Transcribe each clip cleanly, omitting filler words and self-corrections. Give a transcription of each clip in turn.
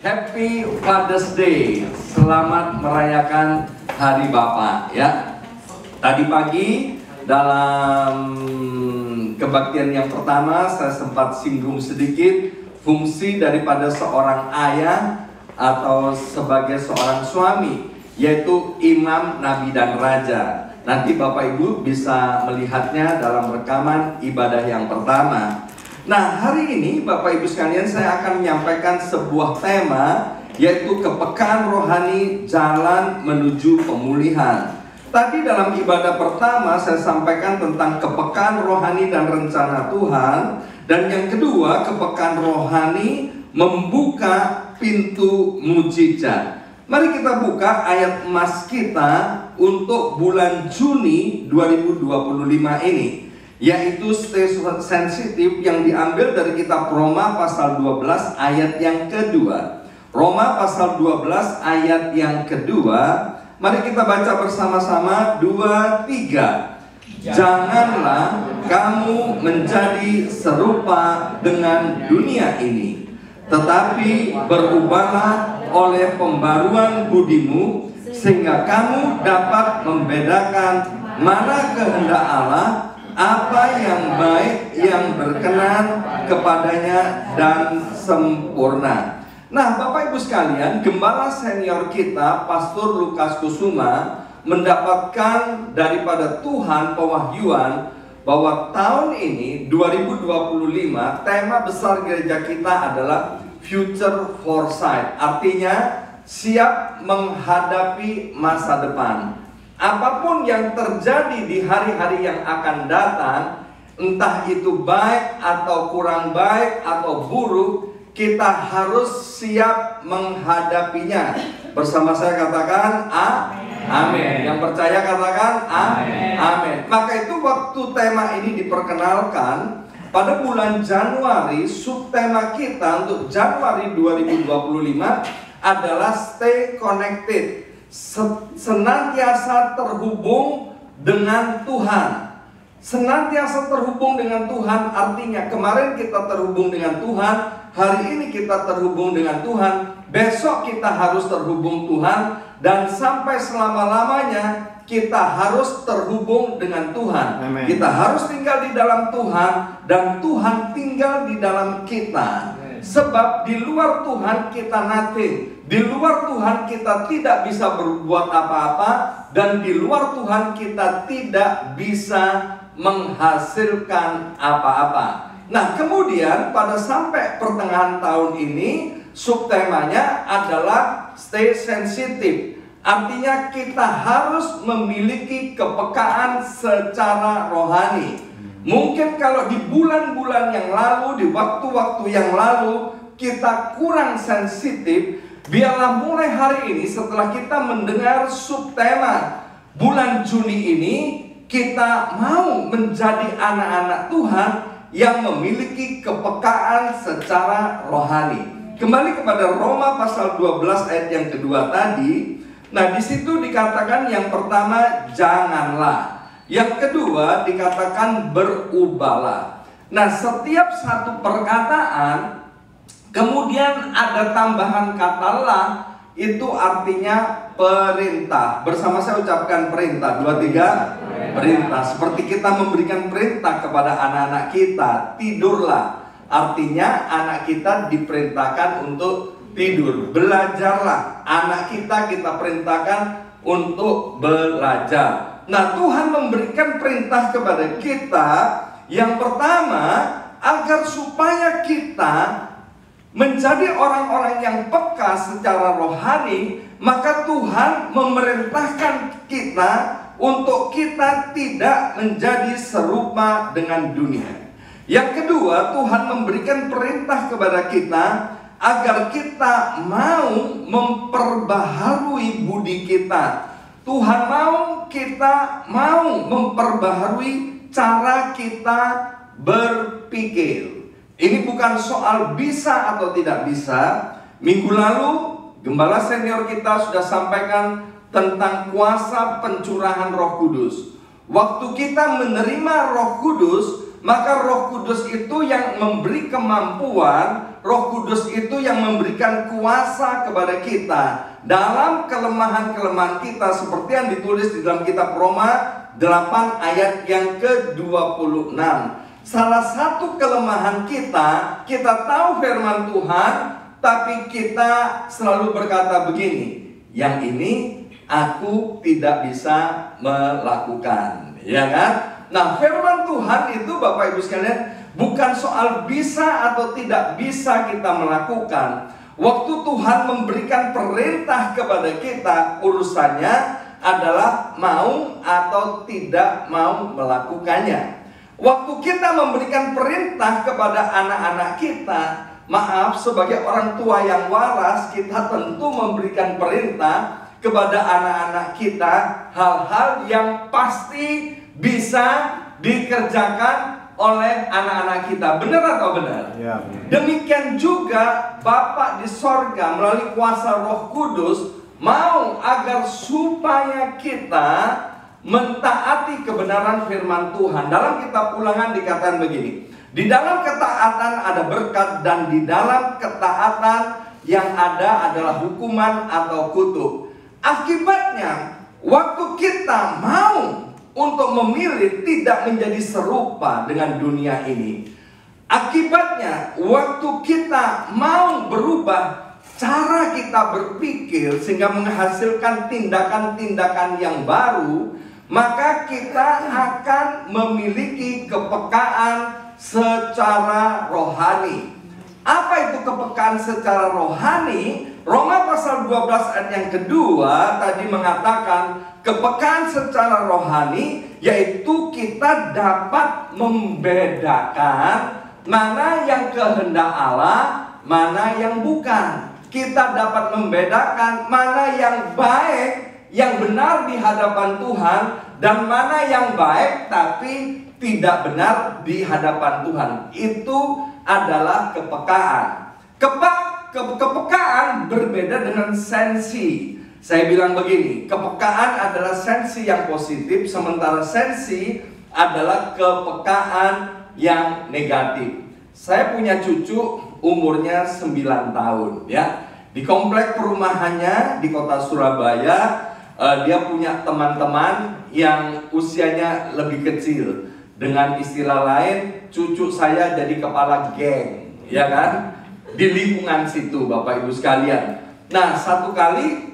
Happy Father's Day. Selamat merayakan Hari Bapa ya. Tadi pagi dalam kebaktian yang pertama saya sempat singgung sedikit fungsi daripada seorang ayah atau sebagai seorang suami, yaitu imam, nabi, dan raja. Nanti Bapak Ibu bisa melihatnya dalam rekaman ibadah yang pertama. Nah, hari ini Bapak Ibu sekalian saya akan menyampaikan sebuah tema, yaitu kepekaan rohani jalan menuju pemulihan. Tadi dalam ibadah pertama saya sampaikan tentang kepekaan rohani dan rencana Tuhan. Dan yang kedua, kepekaan rohani membuka pintu mujizat. Mari kita buka ayat emas kita untuk bulan Juni 2025 ini, yaitu stay sensitif yang diambil dari kitab Roma pasal 12 ayat yang kedua. Roma pasal 12 ayat yang kedua. Mari kita baca bersama-sama 2, 3. Janganlah kamu menjadi serupa dengan dunia ini, tetapi berubahlah oleh pembaruan budimu, sehingga kamu dapat membedakan mana kehendak Allah, apa yang baik, yang berkenan kepadanya dan sempurna. Nah, Bapak Ibu sekalian, gembala senior kita, Pastor Lukas Kusuma, mendapatkan daripada Tuhan pewahyuan bahwa tahun ini 2025 tema besar gereja kita adalah Future Foresight. Artinya siap menghadapi masa depan. Apapun yang terjadi di hari-hari yang akan datang, entah itu baik atau kurang baik atau buruk, kita harus siap menghadapinya. Bersama saya katakan amin. Yang percaya katakan amin. Maka itu waktu tema ini diperkenalkan pada bulan Januari, subtema kita untuk Januari 2025 adalah stay connected. Senantiasa terhubung dengan Tuhan. Senantiasa terhubung dengan Tuhan artinya kemarin kita terhubung dengan Tuhan, hari ini kita terhubung dengan Tuhan, besok kita harus terhubung Tuhan, dan sampai selama-lamanya kita harus terhubung dengan Tuhan. Amen. Kita harus tinggal di dalam Tuhan dan Tuhan tinggal di dalam kita. Amen. Sebab di luar Tuhan kita nothing. Di luar Tuhan kita tidak bisa berbuat apa-apa, dan di luar Tuhan kita tidak bisa menghasilkan apa-apa. Nah, kemudian pada sampai pertengahan tahun ini subtemanya adalah stay sensitive. Artinya kita harus memiliki kepekaan secara rohani. Mungkin kalau di bulan-bulan yang lalu, di waktu-waktu yang lalu kita kurang sensitif, biarlah mulai hari ini setelah kita mendengar subtema bulan Juni ini, kita mau menjadi anak-anak Tuhan yang memiliki kepekaan secara rohani. Kembali kepada Roma pasal 12 ayat yang kedua tadi. Nah, di situ dikatakan yang pertama janganlah, yang kedua dikatakan berubahlah. Nah, setiap satu perkataan kemudian ada tambahan kata lah, itu artinya perintah. Bersama saya ucapkan perintah. 2, 3. Perintah. Seperti kita memberikan perintah kepada anak-anak kita, tidurlah. Artinya anak kita diperintahkan untuk tidur. Belajarlah. Anak kita perintahkan untuk belajar. Nah, Tuhan memberikan perintah kepada kita. Yang pertama, agar supaya kita menjadi orang-orang yang peka secara rohani, maka Tuhan memerintahkan kita untuk kita tidak menjadi serupa dengan dunia. Yang kedua, Tuhan memberikan perintah kepada kita agar kita mau memperbaharui budi kita. Tuhan mau kita mau memperbaharui cara kita berpikir. Ini bukan soal bisa atau tidak bisa. Minggu lalu gembala senior kita sudah sampaikan tentang kuasa pencurahan Roh Kudus. Waktu kita menerima Roh Kudus, maka Roh Kudus itu yang memberi kemampuan, Roh Kudus itu yang memberikan kuasa kepada kita dalam kelemahan-kelemahan kita, seperti yang ditulis di dalam kitab Roma 8 ayat yang ke-26. Salah satu kelemahan kita tahu firman Tuhan, tapi kita selalu berkata begini, yang ini aku tidak bisa melakukan, ya kan? Nah, firman Tuhan itu Bapak Ibu sekalian bukan soal bisa atau tidak bisa kita melakukan. Waktu Tuhan memberikan perintah kepada kita, urusannya adalah mau atau tidak mau melakukannya. Waktu kita memberikan perintah kepada anak-anak kita, maaf, sebagai orang tua yang waras, kita tentu memberikan perintah kepada anak-anak kita hal-hal yang pasti bisa dikerjakan oleh anak-anak kita. Benar atau benar? Ya. Demikian juga Bapa di sorga melalui kuasa Roh Kudus mau agar supaya kita mentaati kebenaran firman Tuhan. Dalam kitab Ulangan dikatakan begini, di dalam ketaatan ada berkat, dan di dalam ketaatan yang ada adalah hukuman atau kutuk. Akibatnya, waktu kita mau untuk memilih tidak menjadi serupa dengan dunia ini, akibatnya waktu kita mau berubah cara kita berpikir sehingga menghasilkan tindakan-tindakan yang baru, maka kita akan memiliki kepekaan secara rohani. Apa itu kepekaan secara rohani? Roma pasal 12 ayat yang kedua tadi mengatakan kepekaan secara rohani, yaitu kita dapat membedakan mana yang kehendak Allah, mana yang bukan. Kita dapat membedakan mana yang baik, yang benar di hadapan Tuhan, dan mana yang baik tapi tidak benar di hadapan Tuhan. Itu adalah kepekaan. Kepekaan berbeda dengan sensi. Saya bilang begini, kepekaan adalah sensi yang positif, sementara sensi adalah kepekaan yang negatif. Saya punya cucu umurnya 9 tahun, ya. Di komplek perumahannya di kota Surabaya, dia punya teman-teman yang usianya lebih kecil. Dengan istilah lain, cucu saya jadi kepala geng, ya kan? Di lingkungan situ, Bapak Ibu sekalian. Nah, satu kali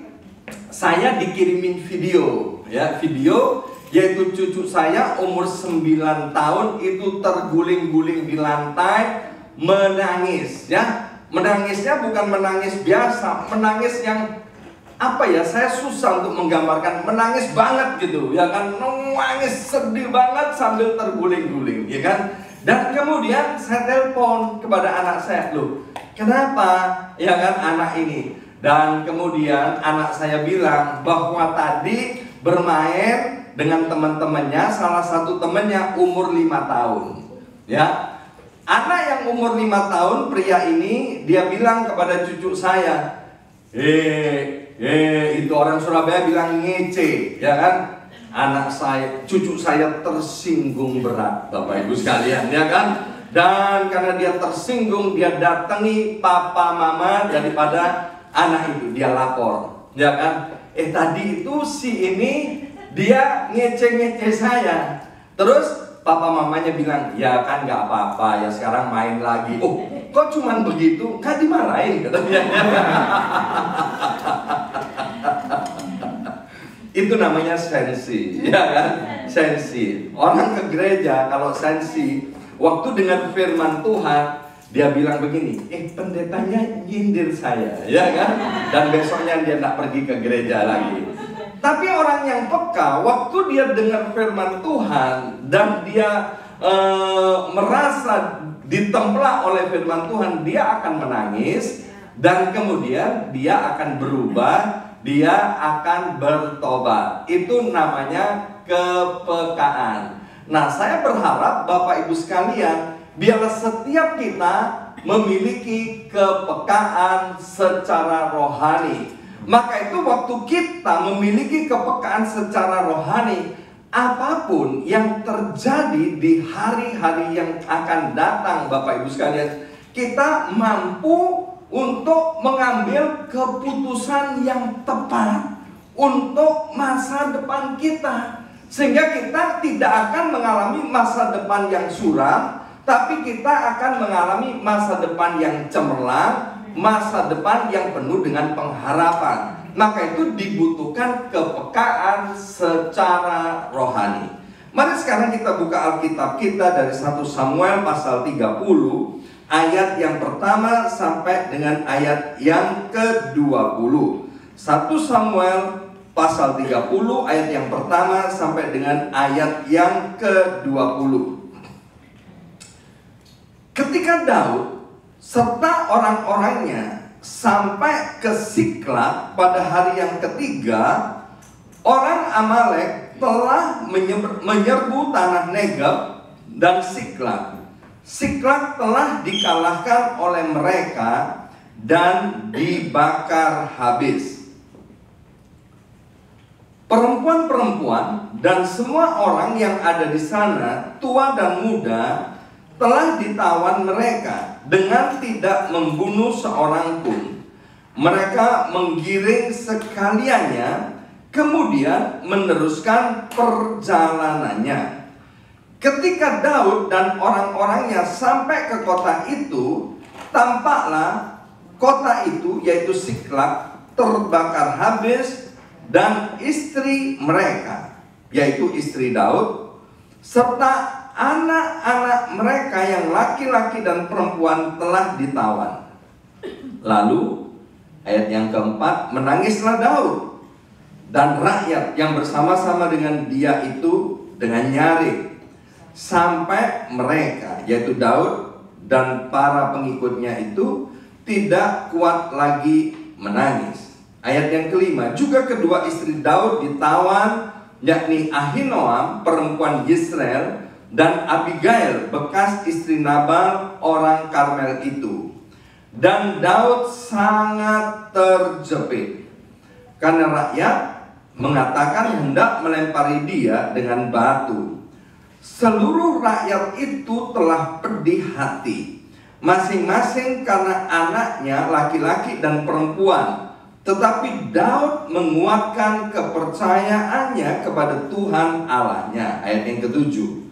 saya dikirimin video, ya, video yaitu cucu saya umur 9 tahun itu terguling-guling di lantai menangis, ya. Menangisnya bukan menangis biasa, menangis yang apa ya, saya susah untuk menggambarkan, menangis banget gitu, ya kan, nangis sedih banget sambil terguling-guling, ya kan. Dan kemudian saya telepon kepada anak saya, loh, kenapa, ya kan, anak ini. Dan kemudian anak saya bilang bahwa tadi bermain dengan teman-temannya, salah satu temannya umur 5 tahun, ya. Anak yang umur 5 tahun, pria ini, dia bilang kepada cucu saya, itu orang Surabaya bilang ngece, ya kan? Anak saya, cucu saya tersinggung berat, Bapak Ibu sekalian, ya kan? Dan karena dia tersinggung, dia datangi papa mama daripada anak itu, dia lapor, ya kan? Tadi itu si ini dia ngece-ngece saya. Terus papa mamanya bilang, ya kan nggak apa-apa, ya sekarang main lagi. Oh, kok cuman begitu? Kan dimarahin katanya. Itu namanya sensi, ya kan? Sensi. Orang ke gereja kalau sensi, waktu dengan firman Tuhan, dia bilang begini, pendetanya nyindir saya, ya kan? Dan besoknya dia tidak pergi ke gereja lagi. Tapi orang yang peka, waktu dia dengar firman Tuhan dan dia merasa ditempelak oleh firman Tuhan, dia akan menangis dan kemudian dia akan berubah, dia akan bertobat. Itu namanya kepekaan. Nah, saya berharap Bapak Ibu sekalian, biarlah setiap kita memiliki kepekaan secara rohani. Maka itu waktu kita memiliki kepekaan secara rohani, apapun yang terjadi di hari-hari yang akan datang, Bapak Ibu sekalian, kita mampu untuk mengambil keputusan yang tepat untuk masa depan kita. Sehingga kita tidak akan mengalami masa depan yang suram, tapi kita akan mengalami masa depan yang cemerlang, masa depan yang penuh dengan pengharapan. Maka itu dibutuhkan kepekaan secara rohani. Mari sekarang kita buka Alkitab kita dari 1 Samuel pasal 30 ayat yang pertama sampai dengan ayat yang ke-20. 1 Samuel pasal 30 ayat yang pertama sampai dengan ayat yang ke-20. Ketika Daud serta orang-orangnya sampai ke Siklag pada hari yang ketiga, orang Amalek telah menyerbu tanah Negeb dan Siklag. Siklag telah dikalahkan oleh mereka dan dibakar habis. Perempuan-perempuan dan semua orang yang ada di sana, tua dan muda, telah ditawan mereka dengan tidak membunuh seorang pun. Mereka menggiring sekaliannya, kemudian meneruskan perjalanannya. Ketika Daud dan orang-orangnya sampai ke kota itu, tampaklah kota itu, yaitu Siklag, terbakar habis, dan istri mereka, yaitu istri Daud, serta anak-anak mereka yang laki-laki dan perempuan telah ditawan. Lalu ayat yang keempat, menangislah Daud dan rakyat yang bersama-sama dengan dia itu dengan nyaring, sampai mereka, yaitu Daud dan para pengikutnya itu, tidak kuat lagi menangis. Ayat yang kelima, juga kedua istri Daud ditawan, yakni Ahinoam perempuan Yisrael dan Abigail bekas istri Nabal orang Karmel itu. Dan Daud sangat terjepit karena rakyat mengatakan hendak melempari dia dengan batu. Seluruh rakyat itu telah pedih hati, masing-masing karena anaknya laki-laki dan perempuan. Tetapi Daud menguatkan kepercayaannya kepada Tuhan Allahnya. Ayat yang ketujuh.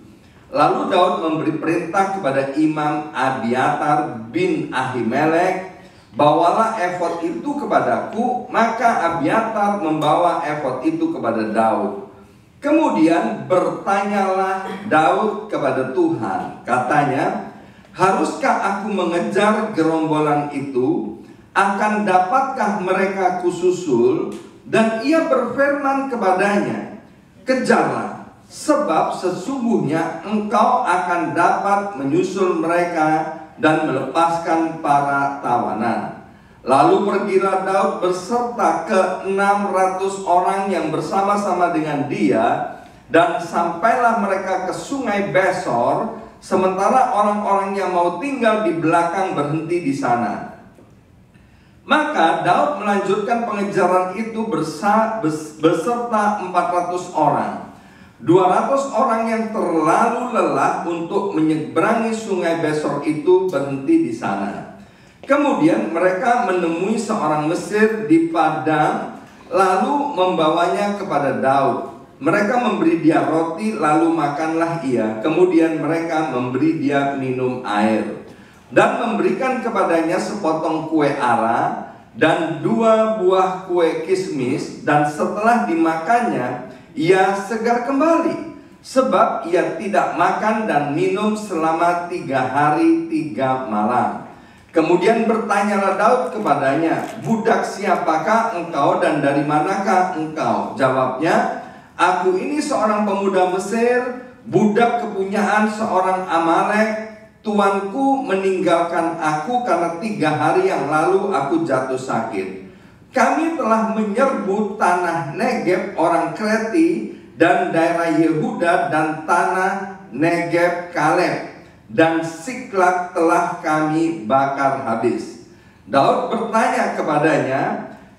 Lalu Daud memberi perintah kepada Imam Abiatar bin Ahimelek, bawalah efod itu kepadaku. Maka Abiatar membawa efod itu kepada Daud. Kemudian bertanyalah Daud kepada Tuhan. Katanya, haruskah aku mengejar gerombolan itu? Akan dapatkah mereka kususul? Dan ia berfirman kepadanya, kejarlah, sebab sesungguhnya engkau akan dapat menyusul mereka dan melepaskan para tawanan. Lalu pergilah Daud beserta ke-600 orang yang bersama-sama dengan dia, dan sampailah mereka ke sungai Besor, sementara orang-orang yang mau tinggal di belakang berhenti di sana. Maka Daud melanjutkan pengejaran itu beserta 400 orang. 200 orang yang terlalu lelah untuk menyeberangi sungai Besor itu berhenti di sana. Kemudian mereka menemui seorang Mesir di padang, lalu membawanya kepada Daud. Mereka memberi dia roti, lalu makanlah ia. Kemudian mereka memberi dia minum air, dan memberikan kepadanya sepotong kue ara dan 2 buah kue kismis. Dan setelah dimakannya, ia segar kembali, sebab ia tidak makan dan minum selama 3 hari 3 malam. Kemudian bertanyalah Daud kepadanya, budak siapakah engkau dan dari manakah engkau? Jawabnya, aku ini seorang pemuda Mesir, budak kepunyaan seorang Amalek. Tuanku meninggalkan aku karena 3 hari yang lalu aku jatuh sakit. Kami telah menyerbu tanah Negeb orang Kreti dan daerah Yehuda dan tanah Negeb Kaleb, dan Siklag telah kami bakar habis. Daud bertanya kepadanya,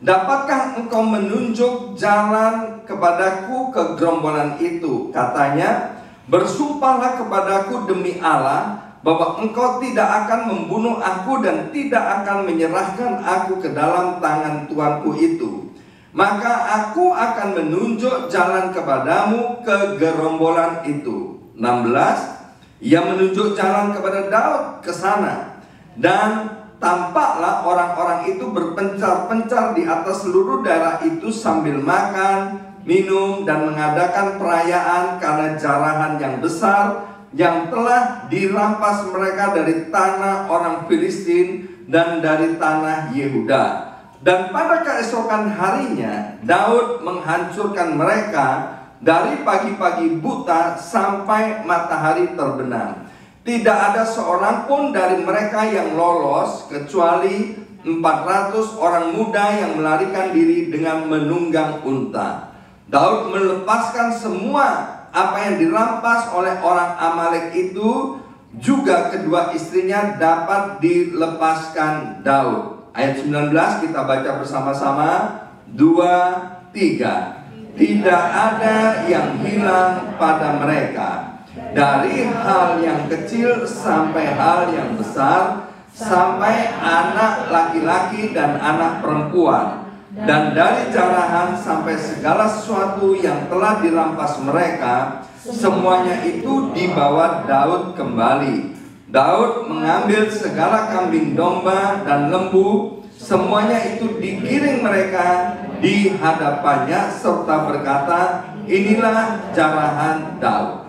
dapatkah engkau menunjuk jalan kepadaku ke gerombolan itu? Katanya, bersumpahlah kepadaku demi Allah bahwa engkau tidak akan membunuh aku dan tidak akan menyerahkan aku ke dalam tangan tuanku itu. Maka aku akan menunjuk jalan kepadamu ke gerombolan itu. 16. Ia menunjuk jalan kepada Daud ke sana, dan tampaklah orang-orang itu berpencar-pencar di atas seluruh daerah itu sambil makan, minum, dan mengadakan perayaan karena jarahan yang besar yang telah dirampas mereka dari tanah orang Filistin dan dari tanah Yehuda. Dan pada keesokan harinya Daud menghancurkan mereka dari pagi-pagi buta sampai matahari terbenam. Tidak ada seorang pun dari mereka yang lolos kecuali 400 orang muda yang melarikan diri dengan menunggang unta. Daud melepaskan semua apa yang dirampas oleh orang Amalek itu, juga kedua istrinya dapat dilepaskan Daud. Ayat 19 kita baca bersama-sama. 2, 3. Tidak ada yang hilang pada mereka, dari hal yang kecil sampai hal yang besar, sampai anak laki-laki dan anak perempuan, dan dari jarahan sampai segala sesuatu yang telah dirampas mereka, semuanya itu dibawa Daud kembali. Daud mengambil segala kambing domba dan lembu, semuanya itu digiring mereka di hadapannya, serta berkata, inilah jarahan Daud.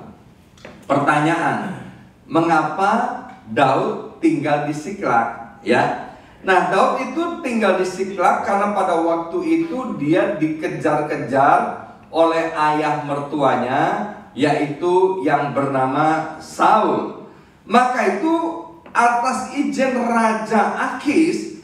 Pertanyaan, mengapa Daud tinggal di Siklag? Ya, nah, Daud itu tinggal di Siklag karena pada waktu itu dia dikejar-kejar oleh ayah mertuanya, yaitu yang bernama Saul. Maka itu atas izin Raja Akis,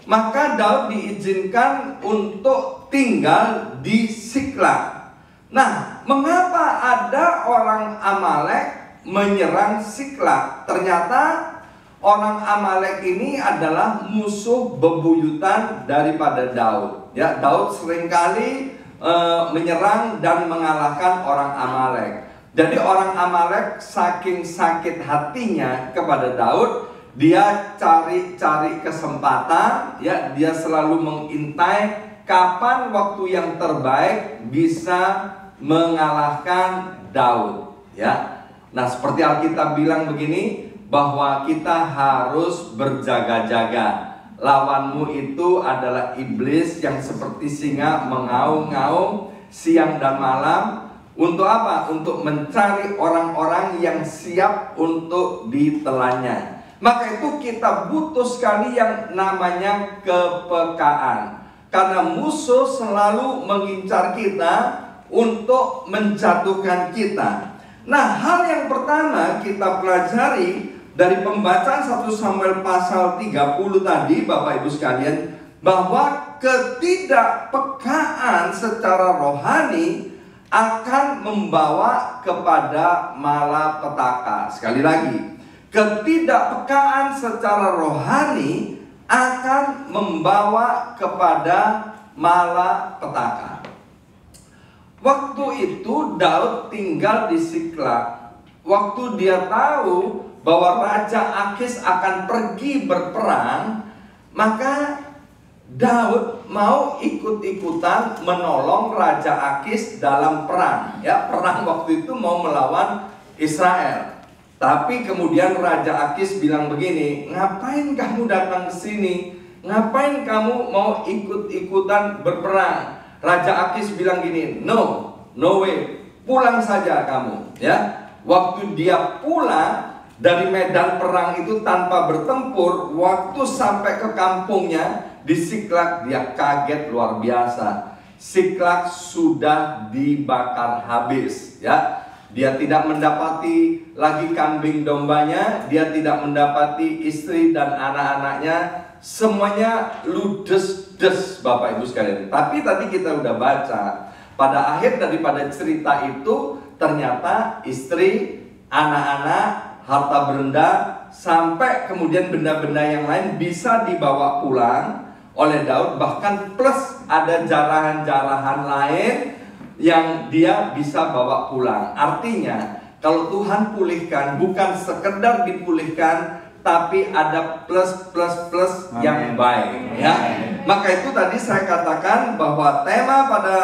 maka Daud diizinkan untuk tinggal di Siklag. Nah, mengapa ada orang Amalek menyerang Siklag? Ternyata orang Amalek ini adalah musuh bebuyutan daripada Daud. Ya, Daud seringkali menyerang dan mengalahkan orang Amalek. Jadi orang Amalek saking sakit hatinya kepada Daud, dia cari-cari kesempatan, ya, dia selalu mengintai kapan waktu yang terbaik bisa mengalahkan Daud, ya. Nah, seperti Alkitab bilang begini, bahwa kita harus berjaga-jaga. Lawanmu itu adalah iblis yang seperti singa mengaum-ngaum siang dan malam. Untuk apa? Untuk mencari orang-orang yang siap untuk ditelannya. Maka itu kita butuh sekali yang namanya kepekaan. Karena musuh selalu mengincar kita untuk menjatuhkan kita. Nah, hal yang pertama kita pelajari dari pembacaan 1 Samuel pasal 30 tadi, Bapak Ibu sekalian, bahwa ketidakpekaan secara rohani akan membawa kepada malapetaka. Sekali lagi, ketidakpekaan secara rohani akan membawa kepada malapetaka. Waktu itu Daud tinggal di Siklag. Waktu dia tahu bahwa Raja Akis akan pergi berperang, maka Daud mau ikut-ikutan menolong Raja Akis dalam perang. Ya, perang waktu itu mau melawan Israel. Tapi kemudian Raja Akis bilang begini, ngapain kamu datang ke sini? Ngapain kamu mau ikut-ikutan berperang? Raja Akis bilang gini, no way, pulang saja kamu. Ya, waktu dia pulang dari medan perang itu tanpa bertempur, waktu sampai ke kampungnya di Siklag, dia kaget luar biasa. Siklag sudah dibakar habis, ya. Dia tidak mendapati lagi kambing dombanya, dia tidak mendapati istri dan anak-anaknya, semuanya ludes-des, Bapak Ibu sekalian. Tapi tadi kita udah baca, pada akhir daripada cerita itu ternyata istri, anak-anak, harta benda, sampai kemudian benda-benda yang lain bisa dibawa pulang oleh Daud, bahkan plus ada jarahan-jarahan lain yang dia bisa bawa pulang. Artinya kalau Tuhan pulihkan, bukan sekedar dipulihkan, tapi ada plus yang baik, ya. Maka itu tadi saya katakan bahwa tema pada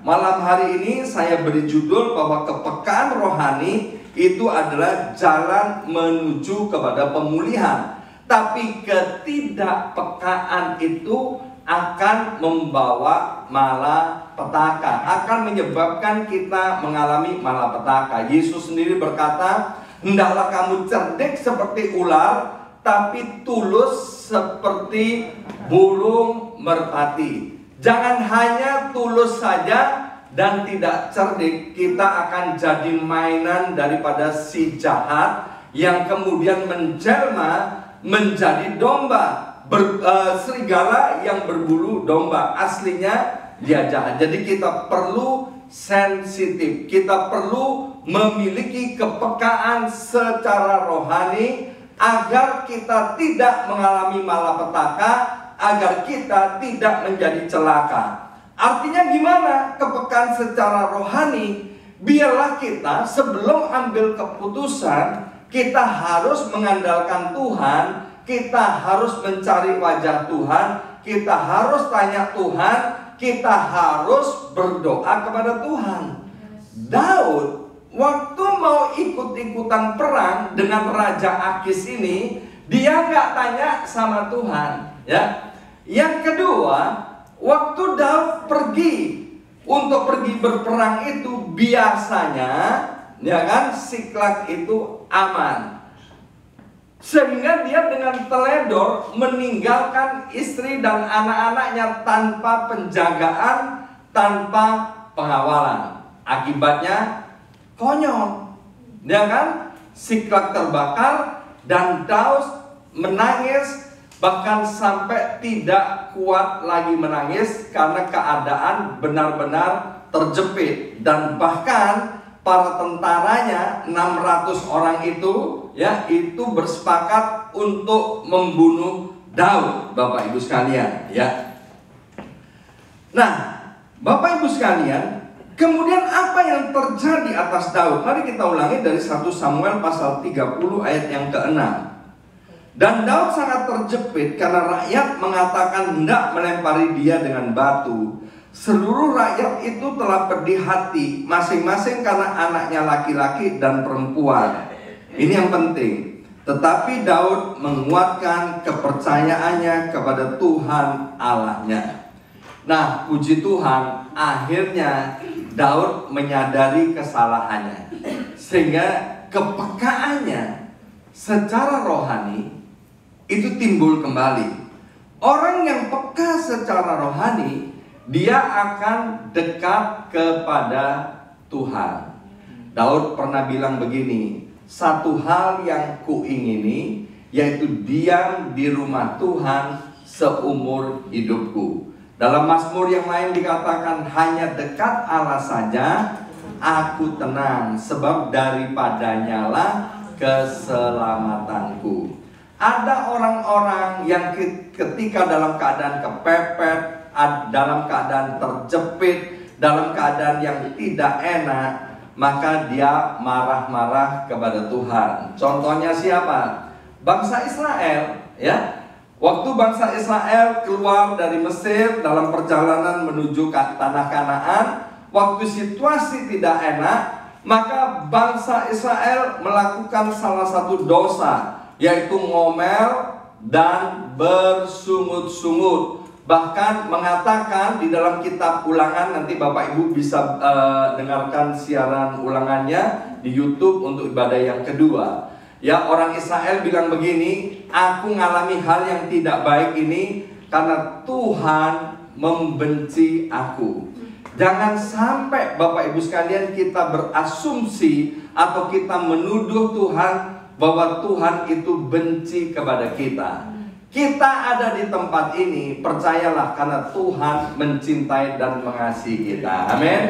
malam hari ini saya beri judul bahwa kepekaan rohani itu adalah jalan menuju kepada pemulihan. Tapi ketidakpekaan itu akan membawa malapetaka, akan menyebabkan kita mengalami malapetaka. Yesus sendiri berkata, hendaklah kamu cerdik seperti ular, tapi tulus seperti burung merpati. Jangan hanya tulus saja dan tidak cerdik, kita akan jadi mainan daripada si jahat yang kemudian menjelma menjadi domba, serigala yang berbulu domba. Aslinya dia jahat. Jadi kita perlu sensitif, kita perlu memiliki kepekaan secara rohani agar kita tidak mengalami malapetaka, agar kita tidak menjadi celaka. Artinya gimana kepekaan secara rohani? Biarlah kita sebelum ambil keputusan, kita harus mengandalkan Tuhan, kita harus mencari wajah Tuhan, kita harus tanya Tuhan, kita harus berdoa kepada Tuhan. Daud waktu mau ikut-ikutan perang dengan Raja Akis ini, dia nggak tanya sama Tuhan, ya. Yang kedua, waktu Daud untuk pergi berperang itu biasanya, ya kan, Siklag itu aman, sehingga dia dengan teledor meninggalkan istri dan anak-anaknya tanpa penjagaan, tanpa pengawalan. Akibatnya konyol, ya kan, Siklag terbakar dan Daud menangis, bahkan sampai tidak kuat lagi menangis karena keadaan benar-benar terjepit. Dan bahkan para tentaranya, 600 orang itu, ya, itu bersepakat untuk membunuh Daud, Bapak Ibu sekalian, ya. Nah, Bapak Ibu sekalian, kemudian apa yang terjadi atas Daud? Mari kita ulangi dari 1 Samuel pasal 30 ayat yang ke-6. Dan Daud sangat terjepit karena rakyat mengatakan hendak melempari dia dengan batu. Seluruh rakyat itu telah pedih hati, masing-masing karena anaknya laki-laki dan perempuan. Ini yang penting. Tetapi Daud menguatkan kepercayaannya kepada Tuhan Allahnya. Nah, puji Tuhan, akhirnya Daud menyadari kesalahannya, sehingga kepekaannya secara rohani itu timbul kembali. Orang yang peka secara rohani, dia akan dekat kepada Tuhan. Daud pernah bilang begini, satu hal yang kuingini, yaitu diam di rumah Tuhan seumur hidupku. Dalam Mazmur yang lain dikatakan, hanya dekat Allah saja aku tenang, sebab daripadanya lah keselamatanku. Ada orang-orang yang ketika dalam keadaan kepepet, dalam keadaan terjepit, dalam keadaan yang tidak enak, maka dia marah-marah kepada Tuhan. Contohnya siapa? Bangsa Israel, ya. Waktu bangsa Israel keluar dari Mesir dalam perjalanan menuju ke tanah Kanaan, waktu situasi tidak enak, maka bangsa Israel melakukan salah satu dosa, yaitu ngomel dan bersungut-sungut. Bahkan mengatakan di dalam kitab Ulangan, nanti Bapak Ibu bisa dengarkan siaran ulangannya di YouTube untuk ibadah yang kedua. Ya, orang Israel bilang begini, aku ngalami hal yang tidak baik ini karena Tuhan membenci aku. Jangan sampai Bapak Ibu sekalian kita berasumsi atau kita menuduh Tuhan bahwa Tuhan itu benci kepada kita. Kita ada di tempat ini, percayalah, karena Tuhan mencintai dan mengasihi kita. Amin.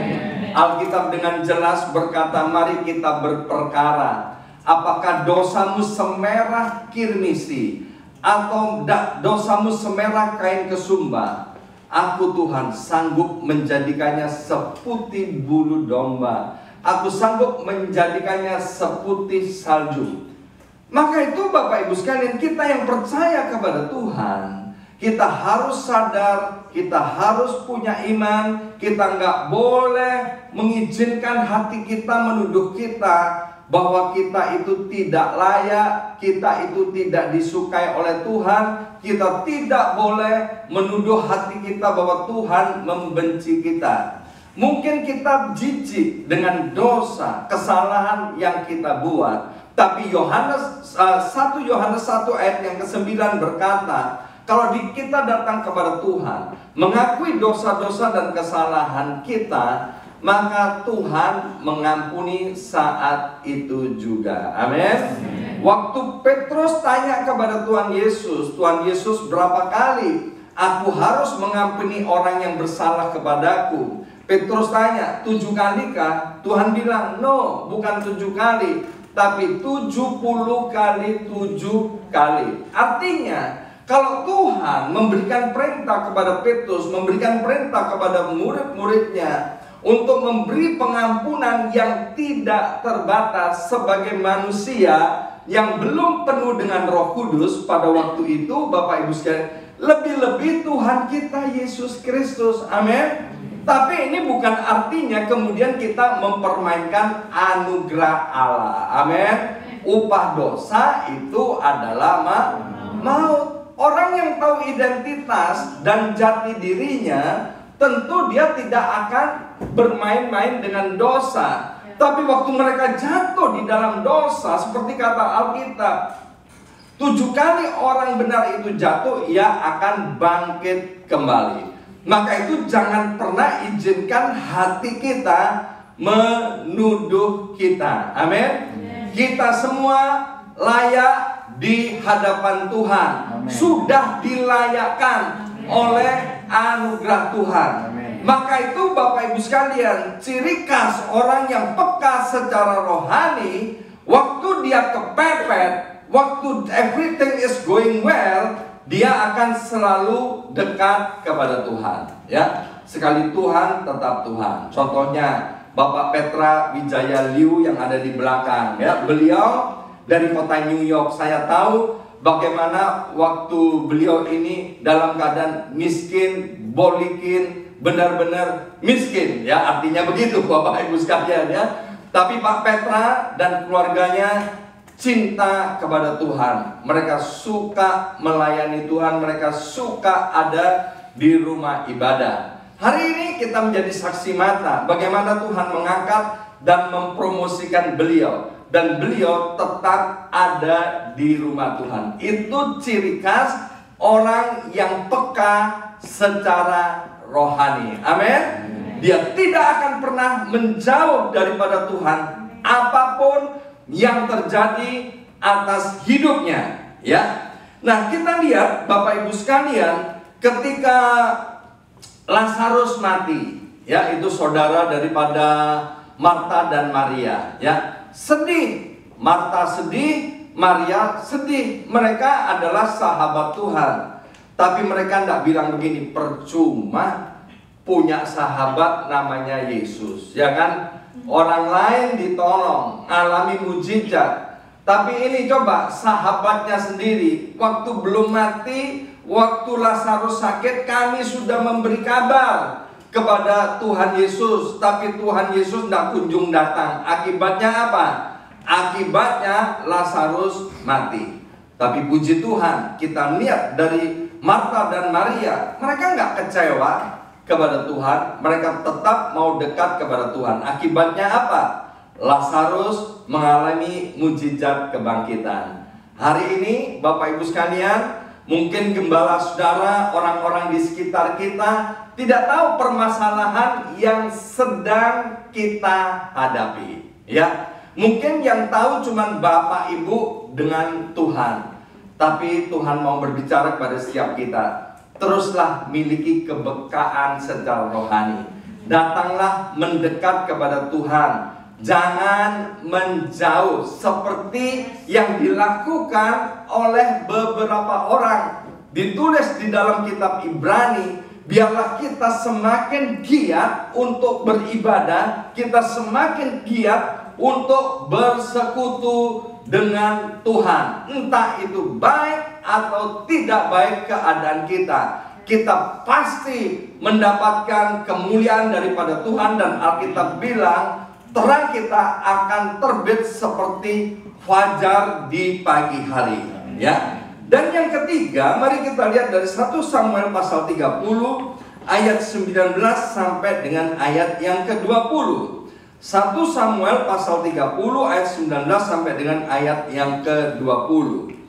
Alkitab dengan jelas berkata, mari kita berperkara. Apakah dosamu semerah kirmisi? atau dosamu semerah kain kesumba, aku Tuhan sanggup menjadikannya seputih bulu domba. Aku sanggup menjadikannya seputih salju. Maka itu Bapak Ibu sekalian, kita yang percaya kepada Tuhan, kita harus sadar, kita harus punya iman. Kita nggak boleh mengizinkan hati kita menuduh kita bahwa kita itu tidak layak, kita itu tidak disukai oleh Tuhan. Kita tidak boleh menuduh hati kita bahwa Tuhan membenci kita. Mungkin kita jijik dengan dosa, kesalahan yang kita buat. Tapi 1 Yohanes 1 ayat yang ke-9 berkata, kalau kita datang kepada Tuhan, mengakui dosa-dosa dan kesalahan kita, maka Tuhan mengampuni saat itu juga. Amin. Waktu Petrus tanya kepada Tuhan Yesus, berapa kali aku harus mengampuni orang yang bersalah kepadaku? Petrus tanya, 7 kali kah? Tuhan bilang, no, bukan 7 kali, tapi 70 kali 7 kali. Artinya, kalau Tuhan memberikan perintah kepada Petrus, memberikan perintah kepada murid-muridnya untuk memberi pengampunan yang tidak terbatas sebagai manusia yang belum penuh dengan Roh Kudus pada waktu itu, Bapak Ibu sekalian, lebih-lebih Tuhan kita Yesus Kristus. Amin. Tapi ini bukan artinya kemudian kita mempermainkan anugerah Allah. Amin. Upah dosa itu adalah maut. Orang yang tahu identitas dan jati dirinya, tentu dia tidak akan bermain-main dengan dosa. Tapi waktu mereka jatuh di dalam dosa, seperti kata Alkitab, 7 kali orang benar itu jatuh, ia akan bangkit kembali. Maka itu jangan pernah izinkan hati kita menuduh kita. Amin. Kita semua layak di hadapan Tuhan. Amen. Sudah dilayakkan oleh anugerah Tuhan. Amen. Maka itu Bapak Ibu sekalian, ciri khas orang yang peka secara rohani, waktu dia kepepet, waktu everything is going well, dia akan selalu dekat kepada Tuhan. Ya, sekali Tuhan tetap Tuhan. Contohnya Bapak Petra Wijaya Liu yang ada di belakang. Ya, beliau dari kota New York. Saya tahu bagaimana waktu beliau ini dalam keadaan miskin, bolikin, benar-benar miskin. Ya, artinya begitu Bapak Ibu sekalian ya. Tapi Pak Petra dan keluarganya cinta kepada Tuhan. Mereka suka melayani Tuhan. Mereka suka ada di rumah ibadah. Hari ini kita menjadi saksi mata bagaimana Tuhan mengangkat dan mempromosikan beliau. Dan beliau tetap ada di rumah Tuhan. Itu ciri khas orang yang peka secara rohani. Amin. Dia tidak akan pernah menjauh daripada Tuhan apapun yang terjadi atas hidupnya, ya. Nah, kita lihat Bapak Ibu sekalian, ketika Lazarus mati, ya, itu saudara daripada Marta dan Maria, ya. Sedih, Marta sedih, Maria sedih. Mereka adalah sahabat Tuhan. Tapi mereka tidak bilang begini, percuma punya sahabat namanya Yesus, ya kan? Orang lain ditolong, alami mujizat. Tapi ini coba sahabatnya sendiri, waktu belum mati, waktu Lazarus sakit, kami sudah memberi kabar kepada Tuhan Yesus. Tapi Tuhan Yesus tidak kunjung datang. Akibatnya apa? Akibatnya Lazarus mati. Tapi puji Tuhan, kita lihat dari Marta dan Maria, mereka nggak kecewa kepada Tuhan, mereka tetap mau dekat kepada Tuhan. Akibatnya apa? Lazarus mengalami mujizat kebangkitan. Hari ini Bapak Ibu sekalian, mungkin gembala saudara, orang-orang di sekitar kita tidak tahu permasalahan yang sedang kita hadapi. Ya, mungkin yang tahu cuma Bapak Ibu dengan Tuhan. Tapi Tuhan mau berbicara kepada setiap kita. Teruslah miliki kebekaan secara rohani. Datanglah mendekat kepada Tuhan. jangan menjauh seperti yang dilakukan oleh beberapa orang. Ditulis di dalam kitab Ibrani, biarlah kita semakin giat untuk beribadah, kita semakin giat untuk bersekutu dengan Tuhan. Entah itu baik atau tidak baik keadaan kita pasti mendapatkan kemuliaan daripada Tuhan. Dan Alkitab bilang terang kita akan terbit seperti fajar di pagi hari, ya. Dan yang ketiga, mari kita lihat dari 1 Samuel pasal 30 ayat 19 sampai dengan ayat yang ke-20. 1 Samuel pasal 30 ayat 19 sampai dengan ayat yang ke-20.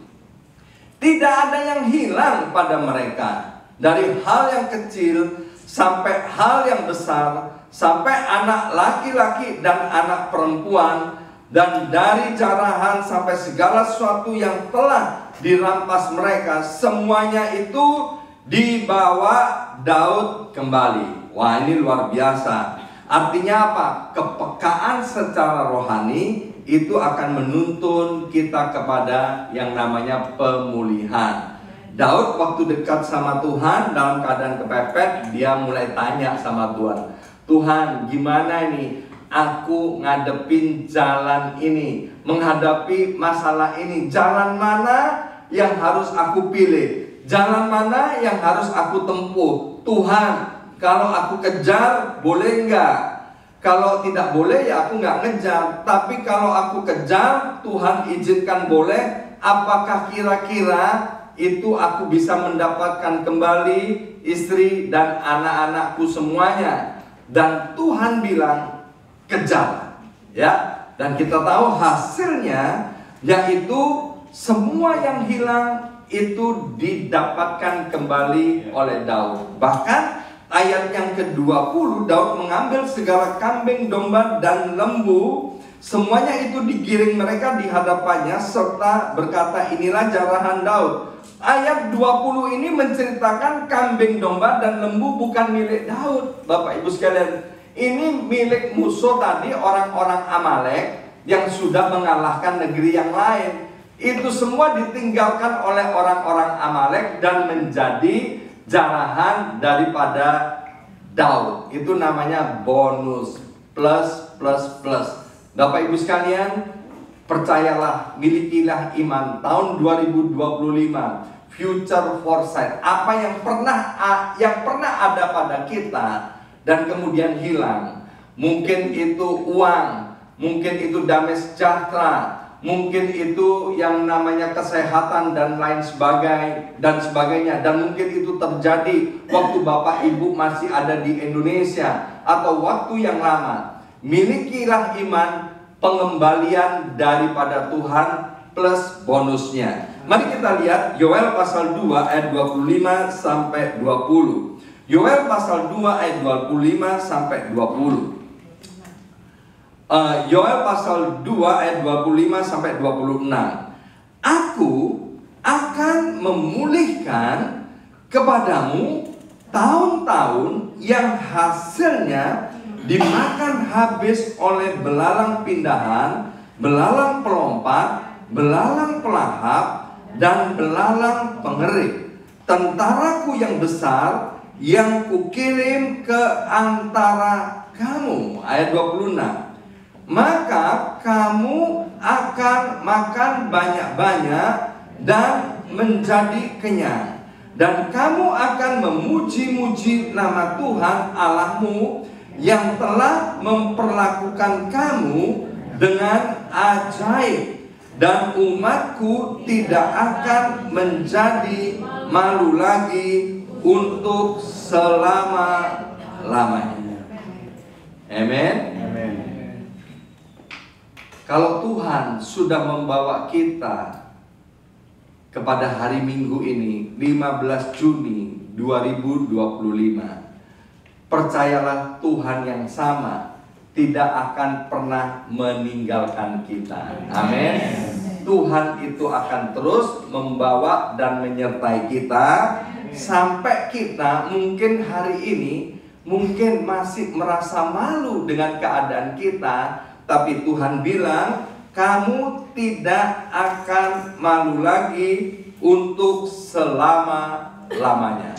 Tidak ada yang hilang pada mereka, dari hal yang kecil sampai hal yang besar, sampai anak laki-laki dan anak perempuan, dan dari jarahan sampai segala sesuatu yang telah dirampas mereka, semuanya itu dibawa Daud kembali. Wah, ini luar biasa. Artinya apa? Kepekaan secara rohani itu akan menuntun kita kepada yang namanya pemulihan. Daud waktu dekat sama Tuhan dalam keadaan kepepet, dia mulai tanya sama Tuhan, Tuhan, gimana nih aku ngadepin jalan ini, menghadapi masalah ini, jalan mana yang harus aku pilih, jalan mana yang harus aku tempuh. Tuhan, kalau aku kejar boleh nggak? Kalau tidak boleh ya aku nggak ngejar. Tapi kalau aku kejar, Tuhan izinkan boleh. Apakah kira-kira itu aku bisa mendapatkan kembali istri dan anak-anakku semuanya? Dan Tuhan bilang kejar, ya. Dan kita tahu hasilnya yaitu semua yang hilang itu didapatkan kembali oleh Daud. Bahkan ayat yang ke-20, Daud mengambil segala kambing, domba, dan lembu, semuanya itu digiring mereka di hadapannya, serta berkata, inilah jarahan Daud. Ayat 20 ini menceritakan kambing, domba, dan lembu bukan milik Daud, Bapak Ibu sekalian. Ini milik musuh tadi, orang-orang Amalek yang sudah mengalahkan negeri yang lain. Itu semua ditinggalkan oleh orang-orang Amalek dan menjadi jarahan daripada Daud. Itu namanya bonus, plus. Bapak Ibu sekalian, percayalah, milikilah iman. Tahun 2025, future foresight. Apa yang pernah ada pada kita dan kemudian hilang. Mungkin itu uang, mungkin itu damai sejahtera, mungkin itu yang namanya kesehatan dan lain sebagainya, dan mungkin itu terjadi waktu Bapak Ibu masih ada di Indonesia atau waktu yang lama. Milikilah iman, pengembalian daripada Tuhan plus bonusnya. Mari kita lihat Yoel pasal 2 ayat 25 sampai 20. Yoel pasal 2 ayat 25 sampai 20. Yoel pasal 2 ayat 25 sampai 26. Aku akan memulihkan kepadamu tahun-tahun yang hasilnya dimakan habis oleh belalang pindahan, belalang pelompat, belalang pelahap, dan belalang pengerik. Tentaraku yang besar yang kukirim ke antara kamu. Ayat 26. Maka kamu akan makan banyak-banyak dan menjadi kenyang, dan kamu akan memuji-muji nama Tuhan Allahmu yang telah memperlakukan kamu dengan ajaib, dan umatku tidak akan menjadi malu lagi untuk selama-lamanya. Amin. Kalau Tuhan sudah membawa kita kepada hari Minggu ini, 15 Juni 2025, percayalah Tuhan yang sama tidak akan pernah meninggalkan kita. Amin. Tuhan itu akan terus membawa dan menyertai kita sampai kita mungkin hari ini mungkin masih merasa malu dengan keadaan kita, Tapi Tuhan bilang, kamu tidak akan malu lagi untuk selama-lamanya.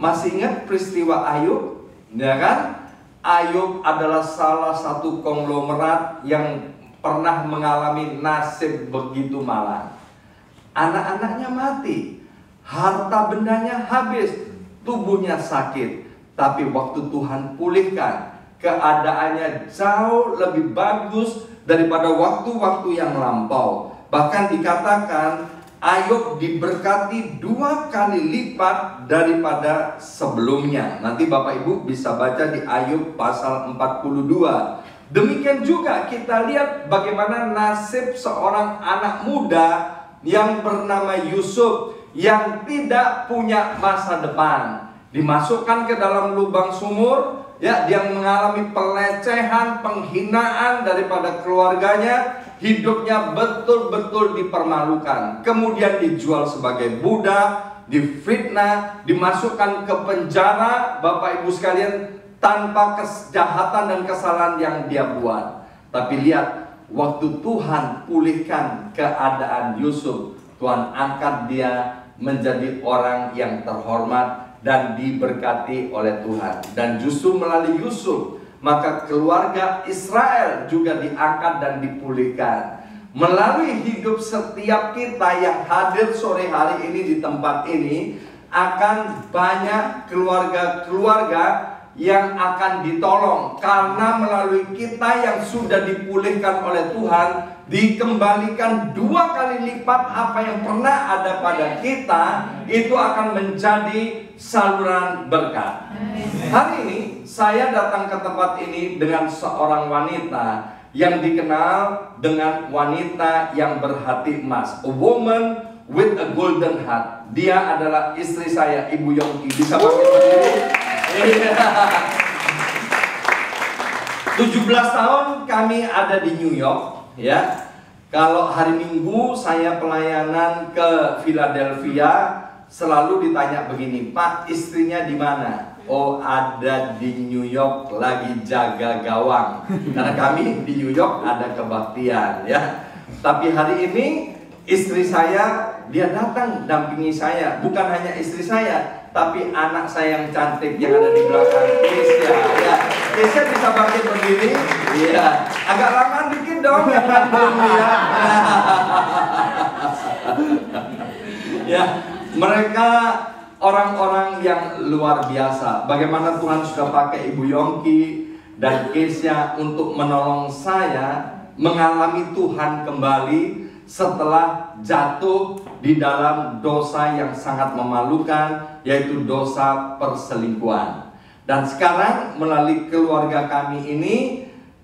Masih ingat peristiwa Ayub? Ya kan? Ayub adalah salah satu konglomerat yang pernah mengalami nasib begitu malang. Anak-anaknya mati, harta bendanya habis, tubuhnya sakit. Tapi waktu Tuhan pulihkan, keadaannya jauh lebih bagus daripada waktu-waktu yang lampau. Bahkan dikatakan Ayub diberkati 2 kali lipat daripada sebelumnya. Nanti Bapak Ibu bisa baca di Ayub pasal 42. Demikian juga kita lihat bagaimana nasib seorang anak muda yang bernama Yusuf, yang tidak punya masa depan. Dimasukkan ke dalam lubang sumur, ya, dia mengalami pelecehan, penghinaan daripada keluarganya. Hidupnya betul-betul dipermalukan. Kemudian dijual sebagai budak, difitnah, dimasukkan ke penjara, Bapak Ibu sekalian, tanpa kejahatan dan kesalahan yang dia buat. Tapi lihat, waktu Tuhan pulihkan keadaan Yusuf, Tuhan angkat dia menjadi orang yang terhormat dan diberkati oleh Tuhan. Dan justru melalui Yusuf, maka keluarga Israel juga diangkat dan dipulihkan. Melalui hidup setiap kita yang hadir sore hari ini di tempat ini, akan banyak keluarga-keluarga yang akan ditolong. Karena melalui kita yang sudah dipulihkan oleh Tuhan, dikembalikan 2 kali lipat apa yang pernah ada pada kita, itu akan menjadi saluran berkat. Hari ini saya datang ke tempat ini dengan seorang wanita yang dikenal dengan wanita yang berhati emas, a woman with a golden heart. Dia adalah istri saya, Ibu Yongki. Bisa bangkit berdiri? 17 tahun kami ada di New York, ya. Kalau hari Minggu saya pelayanan ke Philadelphia, selalu ditanya begini, Pak, istrinya di mana? Oh, ada di New York lagi jaga gawang. Karena kami di New York ada kebaktian, ya. Tapi hari ini istri saya, dia datang dampingi saya. Bukan hanya istri saya, tapi anak saya yang cantik yang ada di belakang, Keisha, ya. Keisha bisa bangkit berdiri, iya. Agak lama dikit dong yang kandung, ya. Ya, mereka orang-orang yang luar biasa. Bagaimana Tuhan sudah pakai Ibu Yongki dan Keisha untuk menolong saya mengalami Tuhan kembali setelah jatuh di dalam dosa yang sangat memalukan, yaitu dosa perselingkuhan. Dan sekarang melalui keluarga kami ini,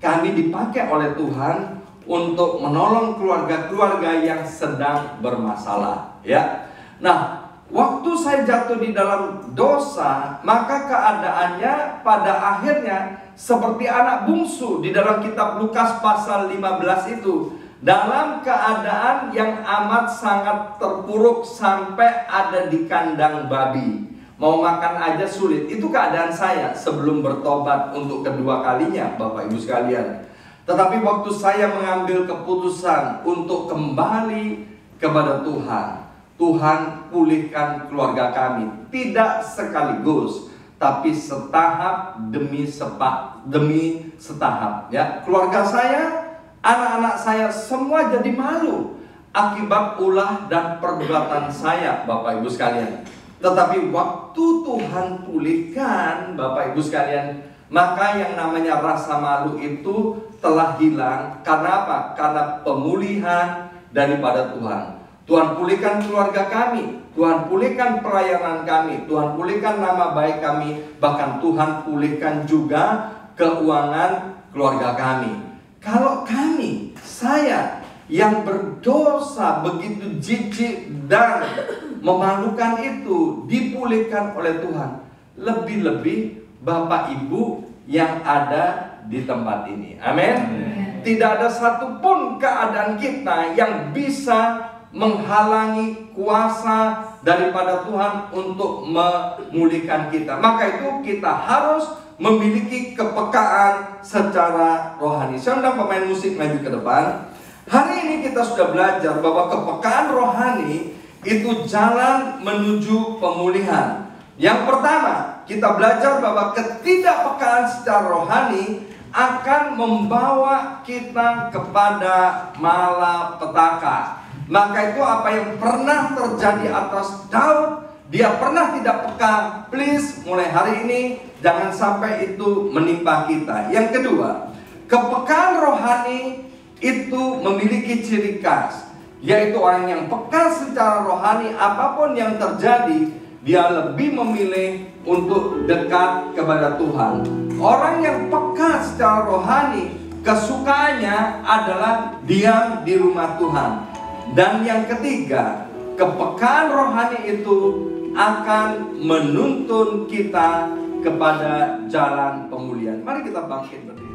kami dipakai oleh Tuhan untuk menolong keluarga-keluarga yang sedang bermasalah, ya. Nah, waktu saya jatuh di dalam dosa, maka keadaannya pada akhirnya seperti anak bungsu di dalam kitab Lukas pasal 15 itu, dalam keadaan yang amat sangat terpuruk sampai ada di kandang babi. Mau makan aja sulit. Itu keadaan saya sebelum bertobat untuk kedua kalinya, Bapak Ibu sekalian. Tetapi waktu saya mengambil keputusan untuk kembali kepada Tuhan, Tuhan pulihkan keluarga kami. Tidak sekaligus, tapi setahap demi setahap, ya. Keluarga saya, anak-anak saya semua jadi malu akibat ulah dan perbuatan saya, Bapak Ibu sekalian. Tetapi waktu Tuhan pulihkan, Bapak Ibu sekalian, maka yang namanya rasa malu itu telah hilang. Karena apa? Karena pemulihan daripada Tuhan. Tuhan pulihkan keluarga kami, Tuhan pulihkan pelayanan kami, Tuhan pulihkan nama baik kami, bahkan Tuhan pulihkan juga keuangan keluarga kami. Kalau kami, saya yang berdosa begitu jijik dan memalukan itu dipulihkan oleh Tuhan, lebih-lebih Bapak Ibu yang ada di tempat ini. Amin. Tidak ada satupun keadaan kita yang bisa menghalangi kuasa daripada Tuhan untuk memulihkan kita. Maka itu kita harus memiliki kepekaan secara rohani. Saya undang pemain musik maju ke depan. Hari ini kita sudah belajar bahwa kepekaan rohani itu jalan menuju pemulihan. Yang pertama, kita belajar bahwa ketidakpekaan secara rohani akan membawa kita kepada malapetaka. Maka itu apa yang pernah terjadi atas Daud, dia pernah tidak peka. Please, mulai hari ini jangan sampai itu menimpa kita. Yang kedua, kepekaan rohani itu memiliki ciri khas, yaitu orang yang peka secara rohani, apapun yang terjadi, dia lebih memilih untuk dekat kepada Tuhan. Orang yang peka secara rohani, kesukaannya adalah diam di rumah Tuhan. Dan yang ketiga, kepekaan rohani itu akan menuntun kita kepada jalan pemulihan. Mari kita bangkit berdiri.